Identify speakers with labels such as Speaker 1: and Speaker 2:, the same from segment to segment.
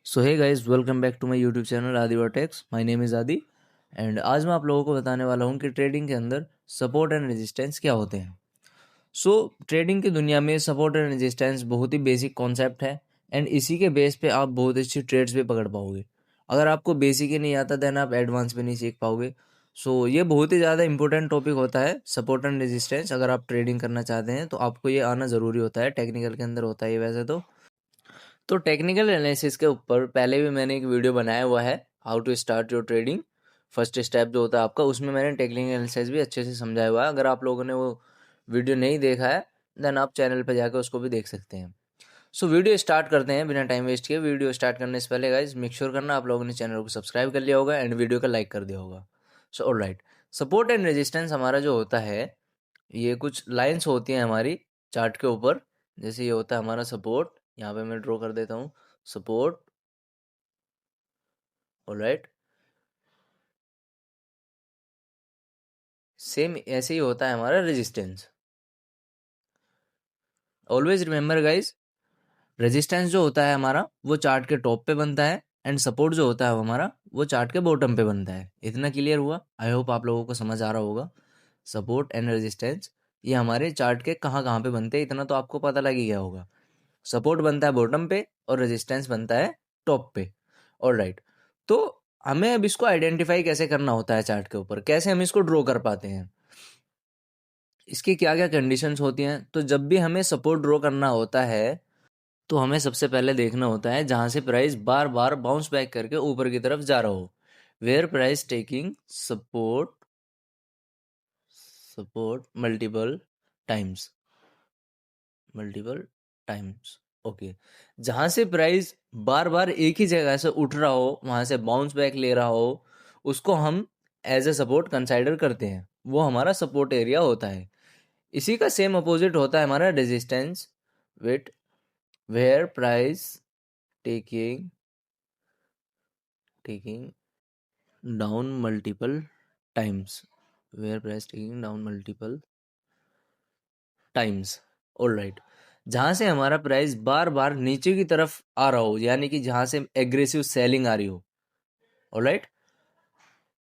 Speaker 1: So hey guys, welcome back to my YouTube channel Aadi vertex. My name is Aadi and आज मैं आप लोगों को बताने वाला हूँ कि ट्रेडिंग के अंदर सपोर्ट एंड रेजिस्टेंस क्या होते हैं। सो ट्रेडिंग की दुनिया में सपोर्ट एंड रेजिस्टेंस बहुत ही बेसिक कॉन्सेप्ट है एंड इसी के बेस पे आप बहुत अच्छी ट्रेड्स भी पकड़ पाओगे। अगर आपको बेसिक ही नहीं आता देन आप एडवांस भी नहीं सीख पाओगे। सो ये बहुत ही ज़्यादा इंपॉर्टेंट टॉपिक होता है सपोर्ट एंड रेजिस्टेंस। अगर आप ट्रेडिंग करना चाहते हैं तो आपको ये आना ज़रूरी होता है। टेक्निकल के अंदर होता है ये वैसे तो टेक्निकल एनालिसिस के ऊपर पहले भी मैंने एक वीडियो बनाया हुआ है, how to start your trading. First step जो होता है आपका, उसमें मैंने टेक्निकल एनालिसिस भी अच्छे से समझाया हुआ है। अगर आप लोगों ने वो वीडियो नहीं देखा है देन आप चैनल पर जाकर उसको भी देख सकते हैं। सो वीडियो स्टार्ट करते हैं बिना टाइम वेस्ट किए। वीडियो स्टार्ट करने से पहले गाइज मेक श्योर करना आप लोगों ने चैनल को सब्सक्राइब कर लिया होगा एंड वीडियो का लाइक कर दिया होगा। So alright, support and resistance हमारा जो होता है, ये कुछ लाइंस होती हैं हमारी चार्ट के ऊपर। जैसे ये होता है हमारा सपोर्ट, यहाँ पे मैं ड्रॉ कर देता हूँ सपोर्ट। ऑलराइट, सेम ऐसे ही होता है हमारा resistance. Always remember guys, resistance जो होता है हमारा वो चार्ट के टॉप पे बनता है एंड सपोर्ट जो होता है वो हमारा वो चार्ट के बॉटम पे बनता है। इतना क्लियर हुआ? आई होप आप लोगों को समझ आ रहा होगा। सपोर्ट एंड रेजिस्टेंस ये हमारे चार्ट के कहाँ कहाँ पे बनते हैं, इतना तो आपको पता लग ही गया होगा। सपोर्ट बनता है बॉटम पे और रेजिस्टेंस बनता है टॉप पे। ऑलराइट, तो हमें अब इसको आइडेंटिफाई कैसे करना होता है चार्ट के ऊपर, कैसे हम इसको ड्रॉ कर पाते हैं, इसकी क्या क्या कंडीशंस होती हैं। तो जब भी हमें सपोर्ट ड्रॉ करना होता है तो हमें सबसे पहले देखना होता है जहां से प्राइस बार बार बाउंस बैक करके ऊपर की तरफ जा रहा हो। Where price taking support support multiple times. Okay, जहां से प्राइस बार बार एक ही जगह से उठ रहा हो, वहां से बाउंस बैक ले रहा हो, उसको हम एज ए सपोर्ट कंसाइडर करते हैं। वो हमारा सपोर्ट एरिया होता है। इसी का सेम अपोजिट होता है हमारा resistance. With where price taking taking down multiple times where price taking down multiple times. Alright, जहां से हमारा प्राइस बार बार नीचे की तरफ आ रहा हो, यानी कि जहां से एग्रेसिव सेलिंग आ रही हो। ऑलराइट,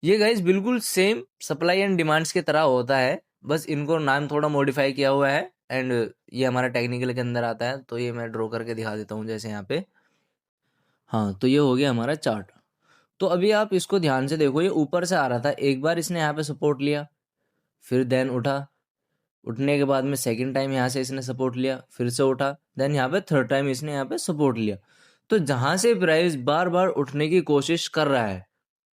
Speaker 1: ये गाइस बिल्कुल सेम सप्लाई एंड डिमांड्स की तरह होता है, बस इनको नाम थोड़ा मॉडिफाई किया हुआ है एंड ये हमारा टेक्निकल के अंदर आता है। तो ये मैं ड्रॉ करके दिखा देता हूँ जैसे यहाँ पे। हाँ, तो ये हो गया हमारा चार्ट। तो अभी आप इसको ध्यान से देखो, ये ऊपर से आ रहा था, एक बार इसने यहाँ पे सपोर्ट लिया, फिर देन उठा, उठने के बाद में सेकंड टाइम यहाँ से इसने सपोर्ट लिया, फिर से उठा, देन यहाँ पे थर्ड टाइम इसने यहाँ पे सपोर्ट लिया। तो जहां से प्राइस बार बार उठने की कोशिश कर रहा है,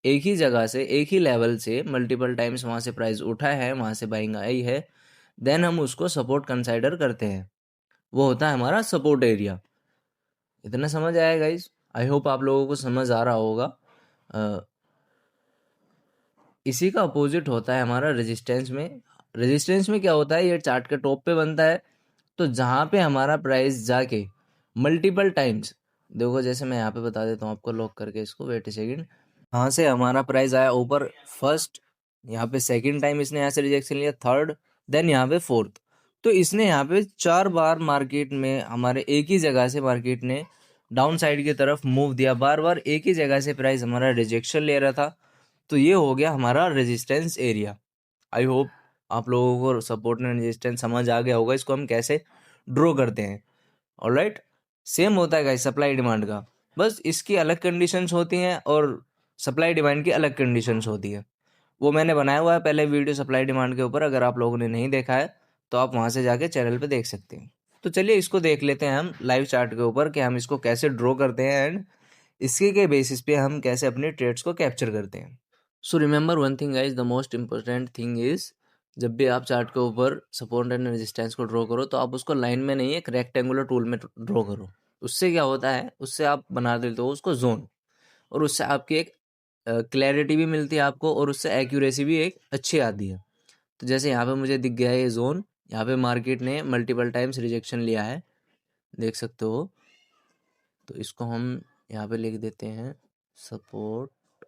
Speaker 1: एक ही जगह से एक ही लेवल से मल्टीपल टाइम्स वहां से प्राइस उठा है, वहां से बाइंग आई है, देन हम उसको सपोर्ट कंसाइडर करते हैं। वो होता है हमारा सपोर्ट एरिया। इतना समझ आया गाइज? आई होप आप लोगों को समझ आ रहा होगा। इसी का अपोजिट होता है हमारा रेजिस्टेंस में। रेजिस्टेंस में क्या होता है, ये चार्ट के टॉप पे बनता है। तो जहां पे हमारा प्राइस जाके मल्टीपल टाइम्स, देखो जैसे मैं यहाँ पे बता देता हूँ आपको लॉक करके इसको, वेट सेकंड। यहाँ से हमारा प्राइस आया ऊपर फर्स्ट, यहाँ पे सेकंड टाइम इसने यहाँ से रिजेक्शन लिया, थर्ड, देन यहाँ पे फोर्थ। तो इसने यहाँ पे 4 बार मार्केट में हमारे एक ही जगह से मार्केट ने डाउन साइड की तरफ मूव दिया, बार बार एक ही जगह से प्राइस हमारा रिजेक्शन ले रहा था। तो ये हो गया हमारा रेजिस्टेंस एरिया। आई होप आप लोगों को सपोर्ट एंड रेजिस्टेंस समझ आ गया होगा, इसको हम कैसे ड्रॉ करते हैं। ऑलराइट, सेम होता है गाइस सप्लाई डिमांड का, बस इसकी अलग कंडीशंस होती हैं और सप्लाई डिमांड की अलग कंडीशंस होती है। वो मैंने बनाया हुआ है पहले वीडियो सप्लाई डिमांड के ऊपर, अगर आप लोगों ने नहीं देखा है तो आप वहां से जाके चैनल पे देख सकते हैं। तो चलिए इसको देख लेते हैं हम लाइव चार्ट के ऊपर कि हम इसको कैसे ड्रॉ करते हैं एंड इसके के बेसिस पे हम कैसे अपने ट्रेड्स को कैप्चर करते हैं। So remember one thing guys, the most important thing is, जब भी आप चार्ट के ऊपर सपोर्ट एंड रेजिस्टेंस को ड्रॉ करो तो आप उसको लाइन में नहीं, एक रेक्टेंगुलर टूल में ड्रॉ करो। उससे क्या होता है, उससे आप बना देते हो उसको जोन, और उससे आपकी एक क्लैरिटी भी मिलती है आपको और उससे एक्यूरेसी भी एक अच्छी आती है। तो जैसे यहाँ पे मुझे दिख गया है ये जोन, यहाँ पे मार्केट ने मल्टीपल टाइम्स रिजेक्शन लिया है, देख सकते हो। तो इसको हम यहाँ पे लिख देते हैं सपोर्ट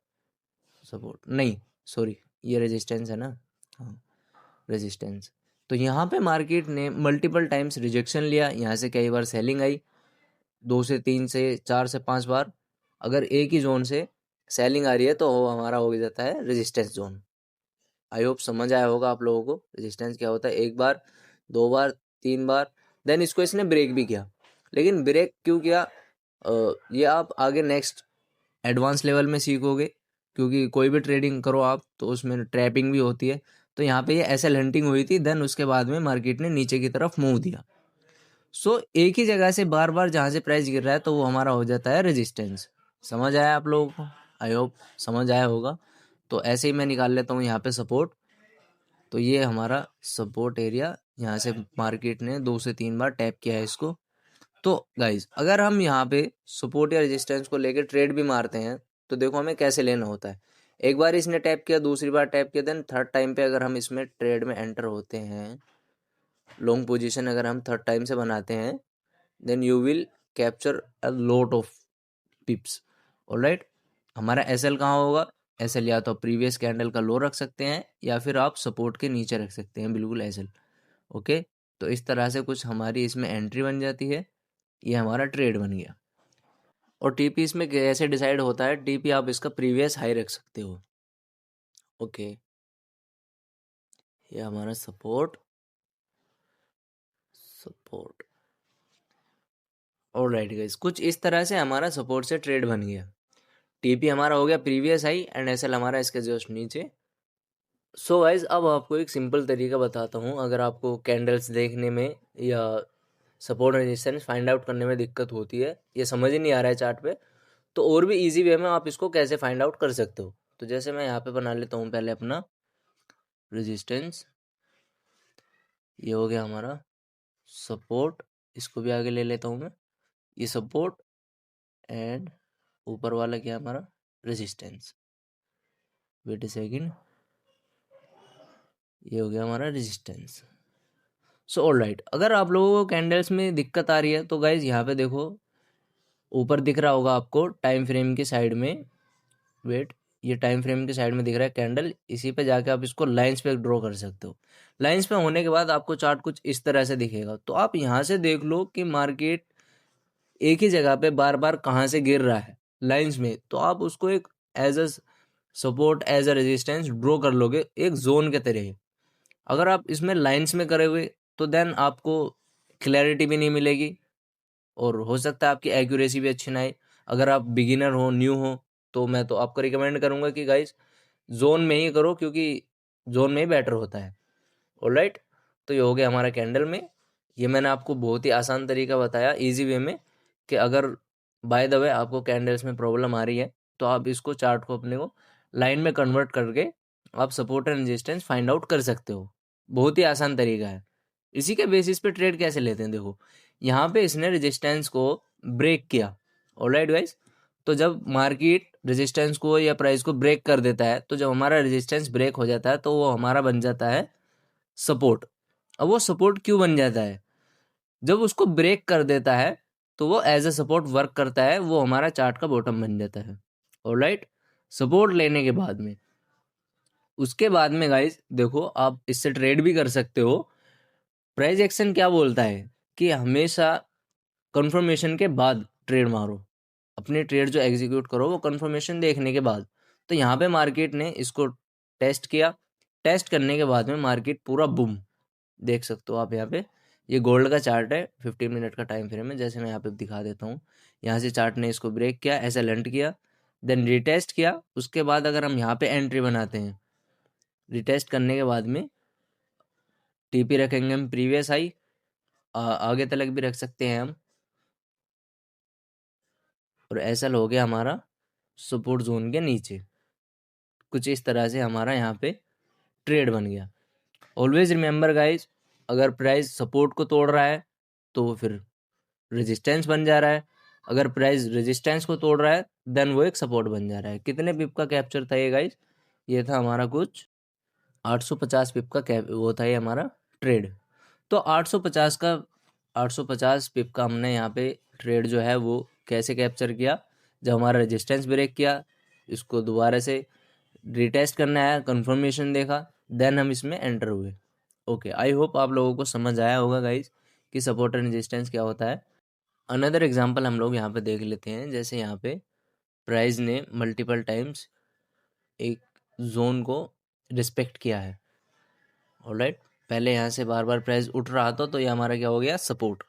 Speaker 1: सपोर्ट नहीं, सॉरी, ये रेजिस्टेंस है ना। हाँ, रेजिस्टेंस। तो यहाँ पे मार्केट ने मल्टीपल टाइम्स रिजेक्शन लिया, यहाँ से कई बार सेलिंग आई, 2 से 3 से 4 से 5 बार, अगर एक ही जोन से सेलिंग आ रही है तो वो हमारा हो जाता है रेजिस्टेंस जोन। आई होप समझ आया होगा आप लोगों को रेजिस्टेंस क्या होता है। एक बार, दो बार, तीन बार, देन इसको इसने ब्रेक भी किया। लेकिन ब्रेक क्यों किया, ये आप आगे नेक्स्ट एडवांस लेवल में सीखोगे, क्योंकि कोई भी ट्रेडिंग करो आप तो उसमें ट्रैपिंग भी होती है। तो यहाँ पे ये एसएल हंटिंग हुई थी, देन उसके बाद में मार्केट ने नीचे की तरफ मूव दिया। सो एक ही जगह से बार बार जहाँ से प्राइस गिर रहा है तो वो हमारा हो जाता है रेजिस्टेंस। समझ आया आप लोगों को? आई होप समझ आया होगा। तो ऐसे ही मैं निकाल लेता हूँ यहाँ पे सपोर्ट। तो ये हमारा सपोर्ट एरिया, यहाँ से मार्केट ने 2 से 3 बार टैप किया है इसको। तो गाइज अगर हम यहाँ पे सपोर्ट या रेजिस्टेंस को लेकर ट्रेड भी मारते हैं तो देखो हमें कैसे लेना होता है। एक बार इसने टैप किया, दूसरी बार टैप किया, देन थर्ड टाइम पे अगर हम इसमें ट्रेड में एंटर होते हैं, लॉन्ग पोजीशन अगर हम थर्ड टाइम से बनाते हैं, then you will capture a lot of pips. Alright, हमारा एसएल कहाँ होगा? एसएल या तो प्रीवियस कैंडल का लो रख सकते हैं या फिर आप सपोर्ट के नीचे रख सकते हैं बिल्कुल एसएल। ओके, तो इस तरह से कुछ हमारी इसमें एंट्री बन जाती है, ये हमारा ट्रेड बन गया। और टीपी इसमें कैसे डिसाइड होता है? टीपी आप इसका प्रीवियस हाई रख सकते हो। ओके, ये हमारा सपोर्ट सपोर्ट ऑलराइट गाइस, कुछ इस तरह से हमारा सपोर्ट से ट्रेड बन गया। टीपी हमारा हो गया प्रीवियस हाई एंड एसएल हमारा इसके जस्ट नीचे। सो गाइज अब आपको एक सिंपल तरीका बताता हूँ। अगर आपको कैंडल्स देखने में या सपोर्ट रेजिस्टेंस फाइंड आउट करने में दिक्कत होती है, ये समझ ही नहीं आ रहा है चार्ट पे, तो और भी इजी वे में आप इसको कैसे फाइंड आउट कर सकते हो। तो जैसे मैं यहाँ पे बना लेता हूँ पहले अपना रेजिस्टेंस, ये हो गया हमारा सपोर्ट, इसको भी आगे ले लेता हूँ मैं, ये सपोर्ट एंड ऊपर वाला क्या हमारा रेजिस्टेंस। वेट ए सेकेंड, ये हो गया हमारा रेजिस्टेंस। सो ऑलराइट, अगर आप लोगों को कैंडल्स में दिक्कत आ रही है तो गाइज यहाँ पे देखो, ऊपर दिख रहा होगा आपको टाइम फ्रेम की साइड में, वेट, ये टाइम फ्रेम के साइड में दिख रहा है कैंडल, इसी पे जाके आप इसको लाइंस पे ड्रॉ कर सकते हो। लाइंस पे होने के बाद आपको चार्ट कुछ इस तरह से दिखेगा। तो आप यहाँ से देख लो कि मार्केट एक ही जगह पे बार बार कहाँ से गिर रहा है लाइंस में, तो आप उसको एक as a support as a resistance draw कर लोगे एक जोन के तरह। अगर आप इसमें लाइंस में करोगे तो देन आपको क्लैरिटी भी नहीं मिलेगी और हो सकता है आपकी एक्यूरेसी भी अच्छी ना आए। अगर आप बिगिनर हो, न्यू हो, तो मैं तो आपको रिकमेंड करूंगा कि गाइस जोन में ही करो, क्योंकि जोन में ही बेटर होता है। ऑलराइट, तो ये हो गया हमारा कैंडल में। ये मैंने आपको बहुत ही आसान तरीका बताया इजी वे में, कि अगर बाय द वे आपको कैंडल्स में प्रॉब्लम आ रही है तो आप इसको चार्ट को अपने को लाइन में कन्वर्ट करके आप support and resistance find out कर सकते हो। बहुत ही आसान तरीका है। इसी के बेसिस पे ट्रेड कैसे लेते हैं, देखो यहाँ पे इसने रेजिस्टेंस को ब्रेक किया। ऑलराइट गाइस, तो जब मार्केट रेजिस्टेंस को या प्राइस को ब्रेक कर देता है, तो जब हमारा रेजिस्टेंस ब्रेक हो जाता है तो वो हमारा बन जाता है सपोर्ट। अब वो सपोर्ट क्यों बन जाता है? जब उसको ब्रेक कर देता है तो वो एज अ सपोर्ट वर्क करता है, वो हमारा चार्ट का बॉटम बन जाता है। ऑलराइट, सपोर्ट लेने के बाद में, उसके बाद में गाइस देखो आप इससे ट्रेड भी कर सकते हो। प्राइस एक्शन क्या बोलता है कि हमेशा कंफर्मेशन के बाद ट्रेड मारो, अपने ट्रेड जो एग्जीक्यूट करो वो कंफर्मेशन देखने के बाद। तो यहाँ पे मार्केट ने इसको टेस्ट किया, टेस्ट करने के बाद में मार्केट पूरा बूम, देख सकते हो आप यहाँ पे, ये गोल्ड का चार्ट है, 15 मिनट का टाइम फ्रेम है, जैसे मैं यहाँ पे दिखा देता हूँ। यहाँ से चार्ट ने इसको ब्रेक किया, ऐसा लंट किया, देन रिटेस्ट किया। उसके बाद अगर हम यहाँ पे एंट्री बनाते हैं, रिटेस्ट करने के बाद में टीपी रखेंगे हम प्रीवियस हाई, आगे तलक भी रख सकते हैं हम, और ऐसा हो गया हमारा सपोर्ट जोन के नीचे। कुछ इस तरह से हमारा यहाँ पे ट्रेड बन गया। ऑलवेज रिमेंबर गाइज, अगर प्राइस सपोर्ट को तोड़ रहा है तो फिर रेजिस्टेंस बन जा रहा है, अगर प्राइस रेजिस्टेंस को तोड़ रहा है देन वो एक सपोर्ट बन जा रहा है। कितने पिप का कैप्चर था ये गाइज? ये था हमारा कुछ 850 पिप का कैप, वो था ये हमारा ट्रेड। तो 850 पिप का हमने यहाँ पे ट्रेड जो है वो कैसे कैप्चर किया? जब हमारा रेजिस्टेंस ब्रेक किया, इसको दोबारा से रिटेस्ट करना है, कंफर्मेशन देखा, देन हम इसमें एंटर हुए। ओके, आई होप आप लोगों को समझ आया होगा गाइज कि सपोर्ट एंड रेजिस्टेंस क्या होता है। अनदर एग्जांपल हम लोग यहाँ पे देख लेते हैं। जैसे यहाँ पे प्राइस ने मल्टीपल टाइम्स एक जोन को रिस्पेक्ट किया है। ऑलराइट, पहले यहाँ से बार बार प्राइस उठ रहा था तो ये हमारा क्या हो गया, सपोर्ट।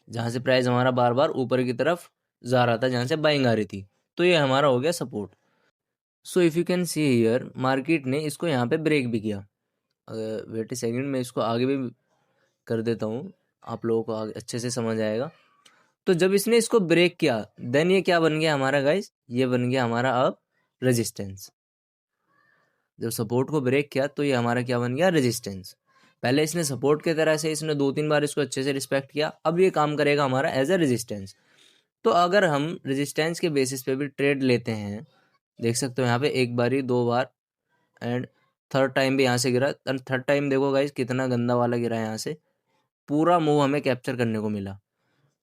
Speaker 1: जहाँ से प्राइस हमारा बार बार ऊपर की तरफ जा रहा था, जहाँ से बाइंग आ रही थी, तो ये हमारा हो गया support. So if you can see here, market ने इसको यहाँ पे ब्रेक भी किया। वेट ए सेकंड, मैं इसको आगे भी कर देता हूँ, आप लोगों को आगे अच्छे से समझ आएगा। तो जब इसने इसको ब्रेक किया, देन ये क्या बन गया हमारा गाइस, ये बन गया हमारा अब रेजिस्टेंस। जब सपोर्ट को ब्रेक किया तो ये हमारा क्या बन गया, रेजिस्टेंस। पहले इसने सपोर्ट की तरह से इसने 2-3 बार इसको अच्छे से रिस्पेक्ट किया, अब ये काम करेगा हमारा एज अ रेजिस्टेंस। तो अगर हम रेजिस्टेंस के बेसिस पे भी ट्रेड लेते हैं, देख सकते हो यहाँ पे एक बारी, 2 बार एंड थर्ड टाइम भी यहाँ से गिरा। थर्ड टाइम देखो गाइस कितना गंदा वाला गिरा, यहाँ से पूरा मूव हमें कैप्चर करने को मिला।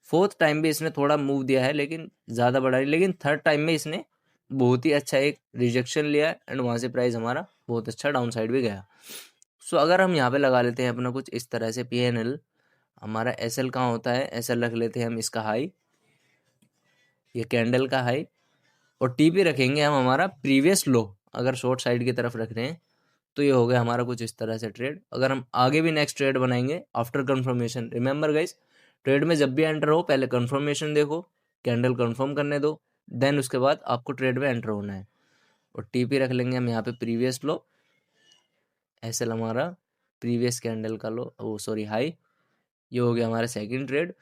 Speaker 1: फोर्थ टाइम भी इसने थोड़ा मूव दिया है लेकिन ज़्यादा बड़ा नहीं, लेकिन थर्ड टाइम में इसने बहुत ही अच्छा एक रिजेक्शन लिया एंड वहाँ से प्राइस हमारा बहुत अच्छा डाउन साइड भी गया। सो अगर हम यहाँ पे लगा लेते हैं अपना कुछ इस तरह से PNL, हमारा SL कहाँ होता है, SL रख लेते हैं हम इसका हाई, ये कैंडल का हाई, और TP रखेंगे हम हमारा प्रीवियस लो। अगर शॉर्ट साइड की तरफ रख रहे हैं तो ये हो गया हमारा कुछ इस तरह से ट्रेड। अगर हम आगे भी नेक्स्ट ट्रेड बनाएंगे after confirmation, remember guys, trade में जब भी एंटर हो पहले कंफर्मेशन देखो, कैंडल कंफर्म करने दो, देन उसके बाद आपको ट्रेड में एंटर होना है। और TP रख लेंगे हम यहाँ पे प्रीवियस लो, SL हमारा प्रीवियस कैंडल का लो, वो सॉरी हाई। ये हो गया हमारा सेकंड ट्रेड।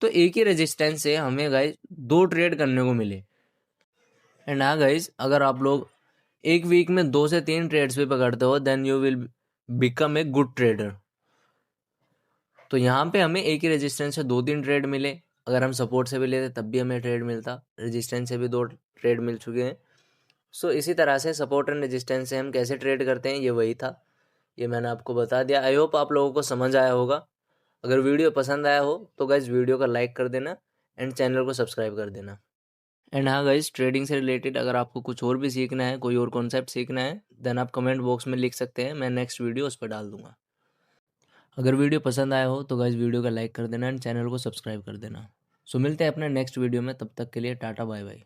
Speaker 1: तो एक ही रेजिस्टेंस से हमें गाइस 2 ट्रेड करने को मिले। एंड हाँ गाइस, अगर आप लोग एक वीक में 2 से 3 ट्रेड्स भी पकड़ते हो, then you will become a good trader. तो यहाँ पे हमें एक ही रेजिस्टेंस से 2-3 ट्रेड मिले। अगर हम सपोर्ट से भी लेते तब भी हमें ट्रेड मिलता, रेजिस्टेंस से भी 2 ट्रेड मिल चुके हैं। सो इसी तरह से सपोर्ट एंड रेजिस्टेंस से हम कैसे ट्रेड करते हैं, ये वही था, ये मैंने आपको बता दिया। आई होप आप लोगों को समझ आया होगा। अगर वीडियो पसंद आया हो तो गाइज वीडियो का लाइक कर देना एंड चैनल को सब्सक्राइब कर देना। एंड हाँ गाइज, ट्रेडिंग से रिलेटेड अगर आपको कुछ और भी सीखना है, कोई और कॉन्सेप्ट सीखना है, देन आप कमेंट बॉक्स में लिख सकते हैं, मैं नेक्स्ट वीडियो उस पर डाल दूंगा। अगर वीडियो पसंद आया हो तो गाइज वीडियो का लाइक कर देना एंड चैनल को सब्सक्राइब कर देना। सो मिलते हैं अपने नेक्स्ट वीडियो में, तब तक के लिए टाटा बाय बाय।